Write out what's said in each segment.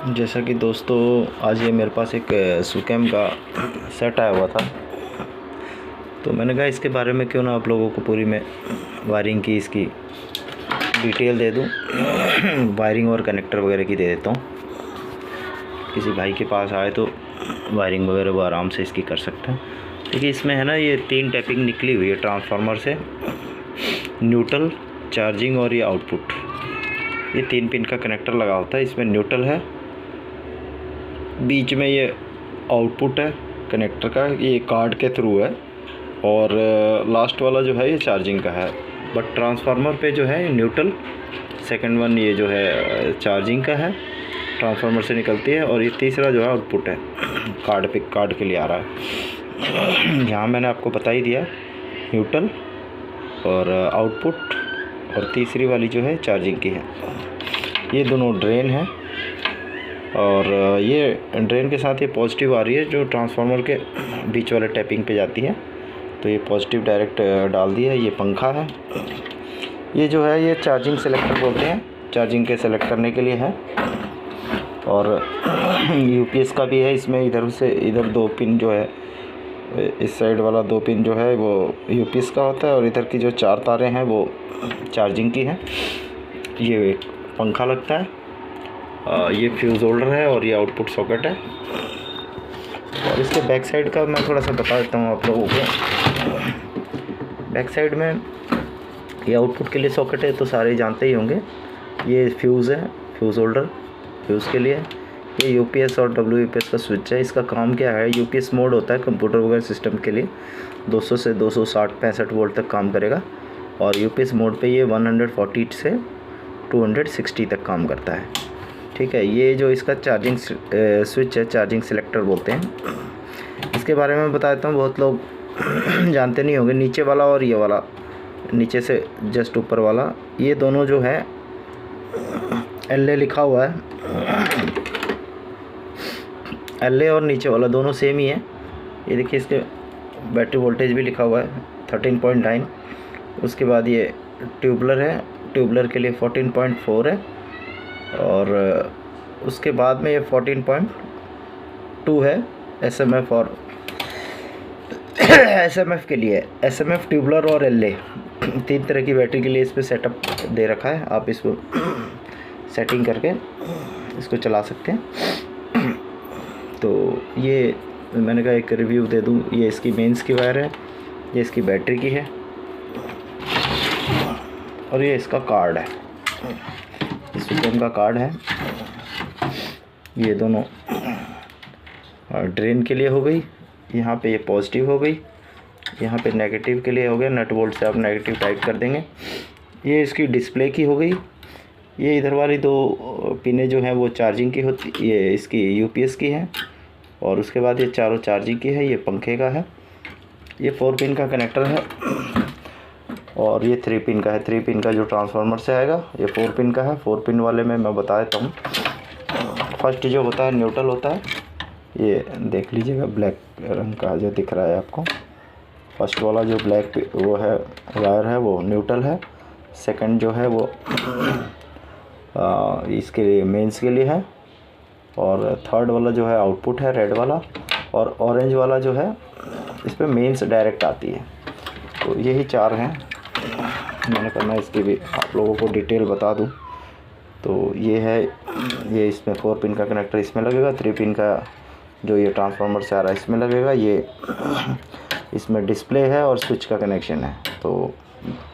जैसा कि दोस्तों आज ये मेरे पास एक सुकैम का सेट आया हुआ था, तो मैंने कहा इसके बारे में क्यों ना आप लोगों को पूरी मैं वायरिंग की इसकी डिटेल दे दूं। वायरिंग और कनेक्टर वगैरह की दे देता हूं। किसी भाई के पास आए तो वायरिंग वगैरह वो आराम से इसकी कर सकते हैं। देखिए इसमें है ना, ये 3 टैपिंग निकली हुई है ट्रांसफार्मर से, न्यूट्रल, चार्जिंग और ये आउटपुट। ये 3 पिन का कनेक्टर लगा होता है। इसमें न्यूट्रल है, बीच में ये आउटपुट है कनेक्टर का, ये कार्ड के थ्रू है, और लास्ट वाला जो है ये चार्जिंग का है। बट ट्रांसफार्मर पे जो है न्यूट्रल, सेकंड वन ये जो है चार्जिंग का है, ट्रांसफार्मर से निकलती है, और ये तीसरा जो है आउटपुट है, कार्ड के लिए आ रहा है। यहाँ मैंने आपको बता ही दिया, न्यूट्रल और आउटपुट, और तीसरी वाली जो है चार्जिंग की है। ये दोनों ड्रेन है, और ये ड्रेन के साथ ये पॉजिटिव आ रही है जो ट्रांसफार्मर के बीच वाले टैपिंग पे जाती है, तो ये पॉजिटिव डायरेक्ट डाल दिया है। ये पंखा है, ये जो है ये चार्जिंग सेलेक्टर बोलते हैं, चार्जिंग के सेलेक्ट करने के लिए है। और यूपीएस का भी है इसमें, इधर से इधर 2 पिन जो है, इस साइड वाला 2 पिन जो है वो यूपीएस का होता है, और इधर की जो 4 तारें हैं वो चार्जिंग की हैं। ये एक पंखा लगता है, ये फ्यूज़ होल्डर है, और ये आउटपुट सॉकेट है। और इसके बैक साइड का मैं थोड़ा सा बता देता हूँ आप लोगों को। बैक साइड में ये आउटपुट के लिए सॉकेट है, तो सारे जानते ही होंगे। ये फ्यूज़ है, फ्यूज़ होल्डर फ्यूज़ के लिए। ये यूपीएस और डब्ल्यूपीएस का स्विच है। इसका काम क्या है, यूपीएस मोड होता है कंप्यूटर वगैरह सिस्टम के लिए, 200 से 260-65 वोल्ट तक काम करेगा। और यूपीएस मोड पे ये 140 से 260 तक काम करता है। ठीक है, ये जो इसका चार्जिंग स्विच है, चार्जिंग सेलेक्टर बोलते हैं। इसके बारे में बता देता हूँ, बहुत लोग जानते नहीं होंगे। नीचे वाला और ये वाला, नीचे से जस्ट ऊपर वाला, ये दोनों जो है एलए लिखा हुआ है। एलए और नीचे वाला दोनों सेम ही है। ये देखिए, इसके बैटरी वोल्टेज भी लिखा हुआ है 13.9। उसके बाद ये ट्यूबलर है, ट्यूबलर के लिए 14.4 है। और उसके बाद में ये 14.2 है एसएमएफ, और एसएमएफ के लिए, एसएमएफ, ट्यूबलर और एलए, 3 तरह की बैटरी के लिए इस पर सेटअप दे रखा है। आप इसको सेटिंग करके इसको चला सकते हैं। तो ये मैंने कहा एक रिव्यू दे दूं। ये इसकी मेंस की वायर है, ये इसकी बैटरी की है, और ये इसका कार्ड है, इस सुकैम का कार्ड है। ये दोनों ड्रेन के लिए हो गई, यहाँ पे ये पॉजिटिव हो गई, यहाँ पे नेगेटिव के लिए हो गया। नट बोल्ट से आप नेगेटिव टाइप कर देंगे। ये इसकी डिस्प्ले की हो गई। ये इधर वाली 2 पिनें जो हैं वो चार्जिंग की होती, ये इसकी यूपीएस की है। और उसके बाद ये चारों चार्जिंग की है। ये पंखे का है। ये 4 पिन का कनेक्टर है, और ये 3 पिन का है। 3 पिन का जो ट्रांसफार्मर से आएगा, ये 4 पिन का है। 4 पिन वाले में मैं बता देता हूँ। फर्स्ट जो होता है न्यूट्रल होता है, ये देख लीजिएगा, ब्लैक रंग का जो दिख रहा है आपको। फर्स्ट वाला जो ब्लैक वो है वायर है, वो न्यूट्रल है। सेकंड जो है वो इसके लिए, मेंस के लिए है। और थर्ड वाला जो है आउटपुट है, रेड वाला। और ऑरेंज वाला जो है, इस पर मेंस डायरेक्ट आती है। तो यही 4 हैं। मैंने करना इसकी भी आप लोगों को डिटेल बता दूं। तो ये है, ये इसमें 4 पिन का कनेक्टर इसमें लगेगा। 3 पिन का जो ये ट्रांसफार्मर से आ रहा है इसमें लगेगा। ये इसमें डिस्प्ले है और स्विच का कनेक्शन है। तो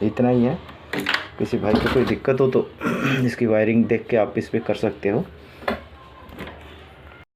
इतना ही है। किसी भाई को कोई दिक्कत हो तो इसकी वायरिंग देख के आप इस पर कर सकते हो।